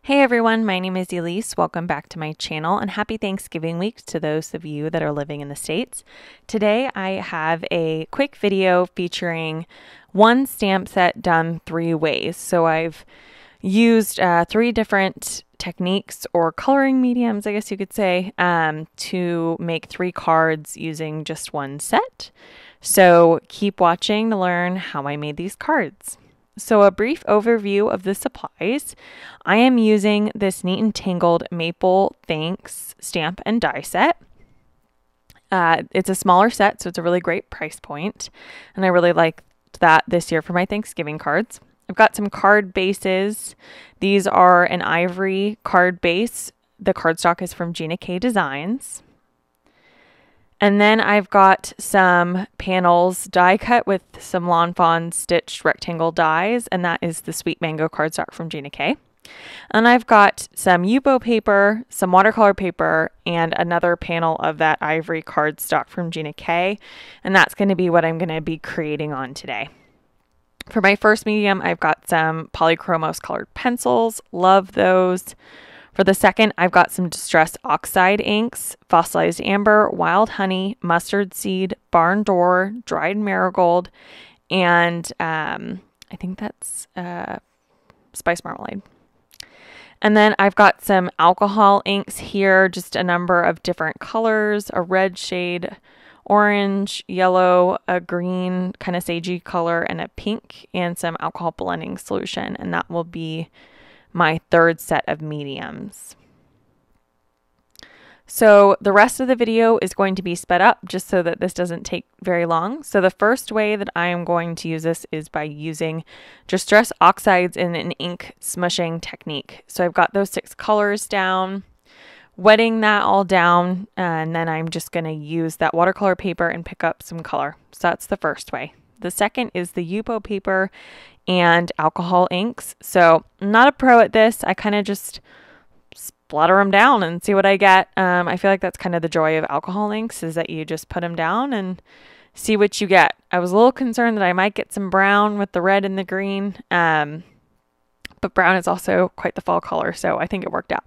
Hey everyone, my name is Elise. Welcome back to my channel and happy Thanksgiving week to those of you that are living in the States. Today I have a quick video featuring one stamp set done 3 ways. So I've used 3 different techniques or coloring mediums, I guess you could say, to make 3 cards using just one set. So keep watching to learn how I made these cards. So a brief overview of the supplies. I am using this Neat and Tangled Maple Thanks stamp and die set. It's a smaller set, so it's a really great price point, and I really like that this year for my Thanksgiving cards. I've got some card bases. These are an ivory card base. The cardstock is from Gina K Designs. And then I've got some panels die cut with some Lawn Fawn stitched rectangle dies, and that is the Sweet Mango cardstock from Gina K. And I've got some Yupo paper, some watercolor paper, and another panel of that ivory cardstock from Gina K, and that's going to be what I'm going to be creating on today. For my first medium, I've got some polychromos colored pencils. Love those. For the second, I've got some Distress Oxide inks, Fossilized Amber, Wild Honey, Mustard Seed, Barn Door, Dried Marigold, and I think that's Spice Marmalade. And then I've got some alcohol inks here, just a number of different colors, a red shade, orange, yellow, a green kind of sagey color, and a pink, and some alcohol blending solution. And that will be my third set of mediums. So the rest of the video is going to be sped up just so that this doesn't take very long. So the first way that I am going to use this is by using Distress Oxides in an ink smushing technique. So I've got those 6 colors down, wetting that all down, and then I'm just going to use that watercolor paper and pick up some color. So that's the first way. The second is the Yupo paper and alcohol inks. So I'm not a pro at this. I kind of just splatter them down and see what I get. I feel like that's kind of the joy of alcohol inks, is that you just put them down and see what you get. I was a little concerned that I might get some brown with the red and the green, but brown is also quite the fall color, so I think it worked out.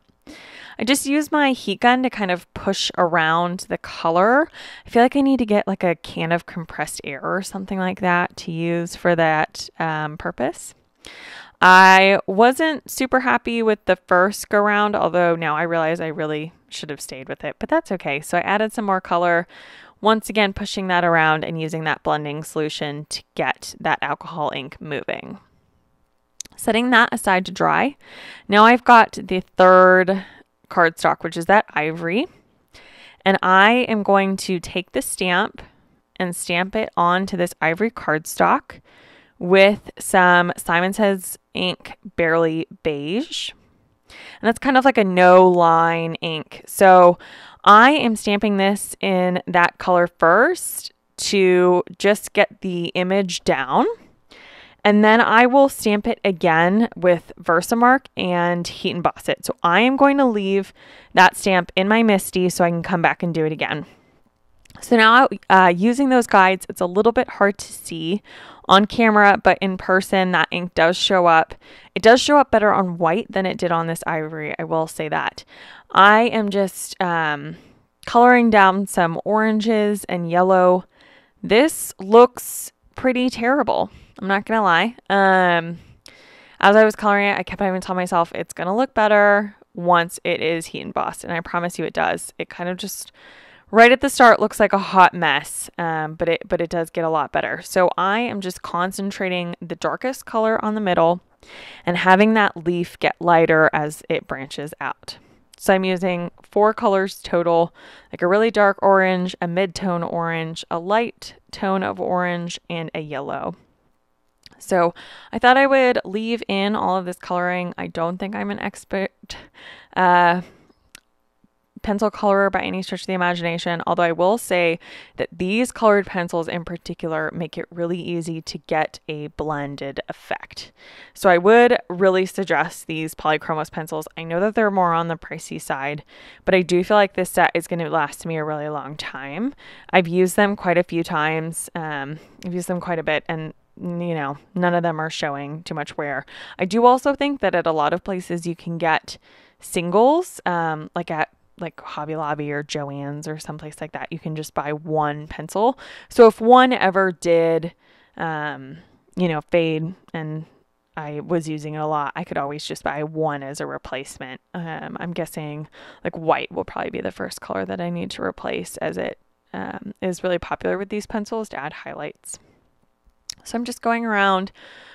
I just use my heat gun to kind of push around the color. I feel like I need to get like a can of compressed air or something like that to use for that purpose. I wasn't super happy with the first go round, although now I realize I really should have stayed with it, but that's okay. So I added some more color, once again pushing that around and using that blending solution to get that alcohol ink moving. Setting that aside to dry. Now I've got the third cardstock, which is that ivory, and I am going to take the stamp and stamp it onto this ivory cardstock with some Simon Says ink Barely Beige, and that's kind of like a no line ink. So I am stamping this in that color first to just get the image down, and then I will stamp it again with Versamark and heat emboss it. So I am going to leave that stamp in my MISTI so I can come back and do it again. So now using those guides, it's a little bit hard to see on camera, but in person that ink does show up. It does show up better on white than it did on this ivory, I will say that. I am just coloring down some oranges and yellow. This looks pretty terrible, I'm not gonna lie. As I was coloring it, I kept having to tell myself it's gonna look better once it is heat embossed, and I promise you it does. It kind of just right at the start looks like a hot mess, but it does get a lot better. So I am just concentrating the darkest color on the middle and having that leaf get lighter as it branches out. So I'm using 4 colors total, like a really dark orange, a mid-tone orange, a light tone of orange, and a yellow. So I thought I would leave in all of this coloring. I don't think I'm an expert pencil colorer by any stretch of the imagination, although I will say that these colored pencils in particular make it really easy to get a blended effect. So I would really suggest these polychromos pencils. I know that they're more on the pricey side, but I do feel like this set is going to last me a really long time. I've used them quite a few times. I've used them quite a bit, and none of them are showing too much wear. I do also think that at a lot of places you can get singles, like at Hobby Lobby or Joann's or someplace like that. You can just buy one pencil. So if one ever did, fade and I was using it a lot, I could always just buy one as a replacement. I'm guessing like white will probably be the first color that I need to replace, as it is really popular with these pencils to add highlights. So I'm just going around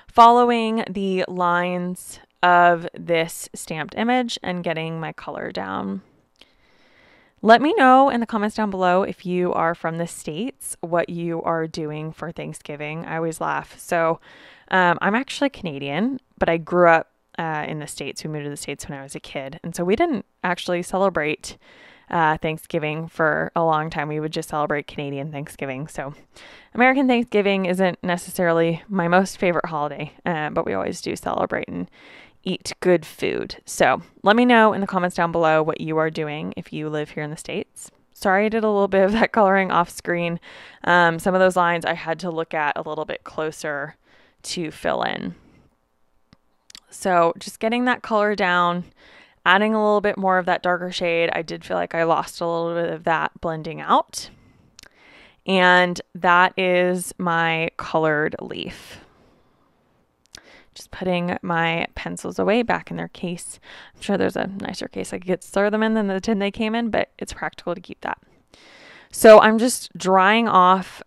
following the lines of this stamped image and getting my color down. Let me know in the comments down below if you are from the States, what you are doing for Thanksgiving. I always laugh. So I'm actually Canadian, but I grew up in the States. We moved to the States when I was a kid. And so we didn't actually celebrate Thanksgiving for a long time. We would just celebrate Canadian Thanksgiving. So American Thanksgiving isn't necessarily my most favorite holiday, but we always do celebrate and eat good food. So let me know in the comments down below what you are doing if you live here in the States. Sorry, I did a little bit of that coloring off screen. Some of those lines I had to look at a little bit closer to fill in. So just getting that color down, adding a little bit more of that darker shade. I did feel like I lost a little bit of that blending out. And that is my colored leaf. Just putting my pencils away back in their case. I'm sure there's a nicer case I could store them in than the tin they came in, but it's practical to keep that. So I'm just drying off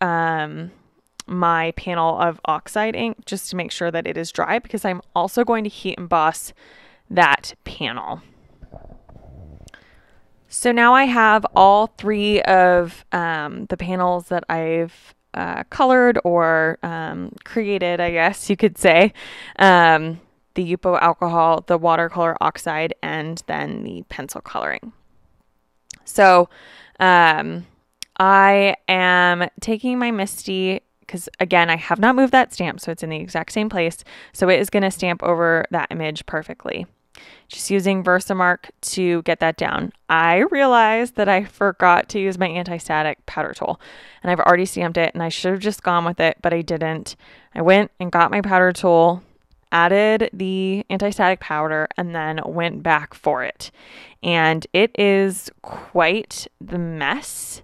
my panel of oxide ink just to make sure that it is dry, because I'm also going to heat emboss that panel. So now I have all three of the panels that I've colored or created, I guess you could say. The Yupo alcohol, the watercolor oxide, and then the pencil coloring. So I am taking my Misty, because again, I have not moved that stamp, so it's in the exact same place. So it is going to stamp over that image perfectly. Just using Versamark to get that down. I realized that I forgot to use my anti-static powder tool, and I've already stamped it, and I should have just gone with it, but I didn't. I went and got my powder tool, added the anti-static powder, and then went back for it. And it is quite the mess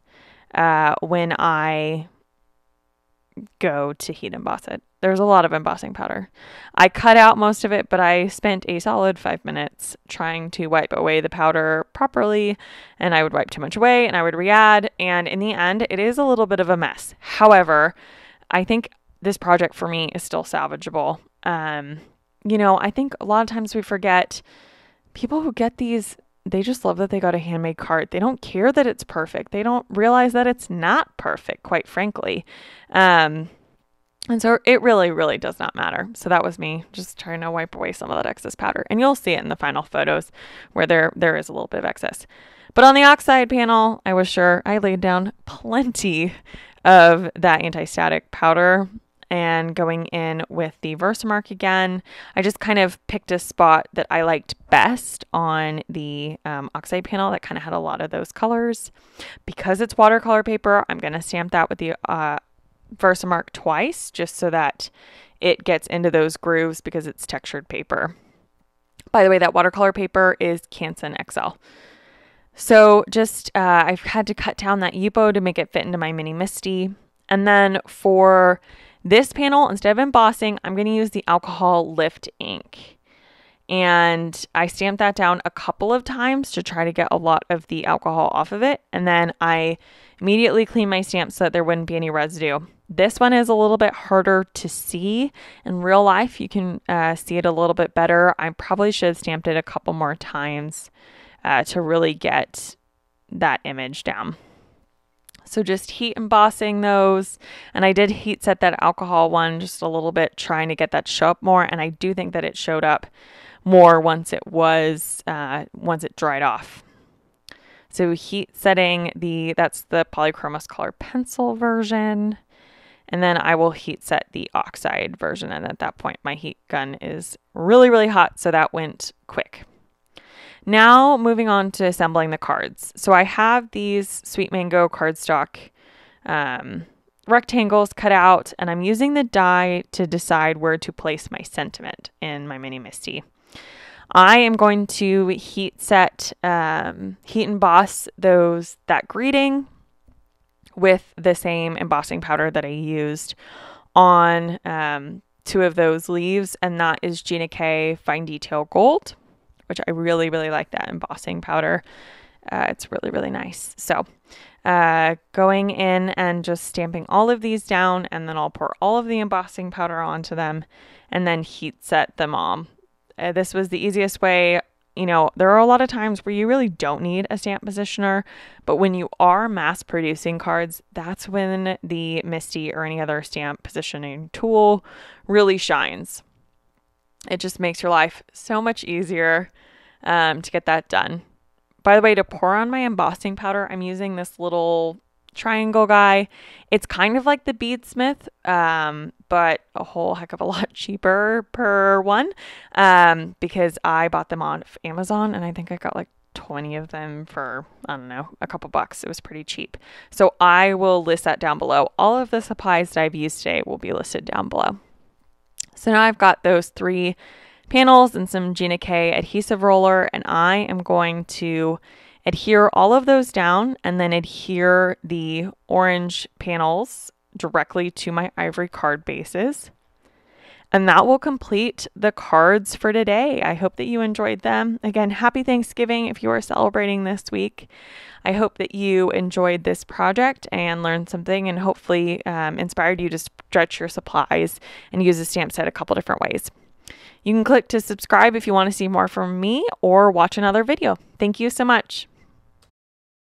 when I go to heat emboss it. There's a lot of embossing powder. I cut out most of it, but I spent a solid 5 minutes trying to wipe away the powder properly, and I would wipe too much away and I would re-add, and in the end it is a little bit of a mess. However, I think this project for me is still salvageable. I think a lot of times we forget, people who get these, they just love that they got a handmade cart. They don't care that it's perfect. They don't realize that it's not perfect, quite frankly. And so it really, really does not matter. So that was me just trying to wipe away some of that excess powder. And you'll see it in the final photos where there is a little bit of excess. But on the oxide panel, I was sure I laid down plenty of that anti-static powder, and going in with the Versamark again, I just kind of picked a spot that I liked best on the oxide panel that kind of had a lot of those colors. Because it's watercolor paper, I'm going to stamp that with the Versamark twice, just so that it gets into those grooves, because it's textured paper. By the way, that watercolor paper is Canson XL. So just I've had to cut down that Yupo to make it fit into my mini Misty. And then for this panel, instead of embossing, I'm going to use the alcohol lift ink. And I stamped that down a couple of times to try to get a lot of the alcohol off of it. And then I immediately cleaned my stamp so that there wouldn't be any residue. This one is a little bit harder to see. In real life, you can see it a little bit better. I probably should have stamped it a couple more times to really get that image down. So just heat embossing those. And I did heat set that alcohol one just a little bit, trying to get that to show up more. And I do think that it showed up more once it dried off. So heat setting that's the Polychromos color pencil version. And then I will heat set the oxide version. And at that point, my heat gun is really, really hot. So that went quick. Now moving on to assembling the cards. So I have these Sweet Mango cardstock rectangles cut out, and I'm using the die to decide where to place my sentiment in my mini Misty. I am going to heat emboss that greeting with the same embossing powder that I used on 2 of those leaves, and that is Gina K Fine Detail Gold, which I really, really like that embossing powder. It's really, really nice. So going in and just stamping all of these down, and then I'll pour all of the embossing powder onto them and then heat set them all. This was the easiest way. You know, there are a lot of times where you really don't need a stamp positioner, but when you are mass producing cards, that's when the Misty or any other stamp positioning tool really shines. It just makes your life so much easier to get that done. By the way, to pour on my embossing powder, I'm using this little triangle guy. It's kind of like the Beadsmith, but a whole heck of a lot cheaper per one, because I bought them on Amazon, and I think I got like 20 of them for, I don't know, a couple bucks. It was pretty cheap. So I will list that down below. All of the supplies that I've used today will be listed down below. So now I've got those 3 panels and some Gina K adhesive roller, and I am going to adhere all of those down and then adhere the orange panels directly to my ivory card bases. And that will complete the cards for today. I hope that you enjoyed them. Again, happy Thanksgiving if you are celebrating this week. I hope that you enjoyed this project and learned something, and hopefully inspired you to stretch your supplies and use a stamp set a couple different ways. You can click to subscribe if you want to see more from me or watch another video. Thank you so much.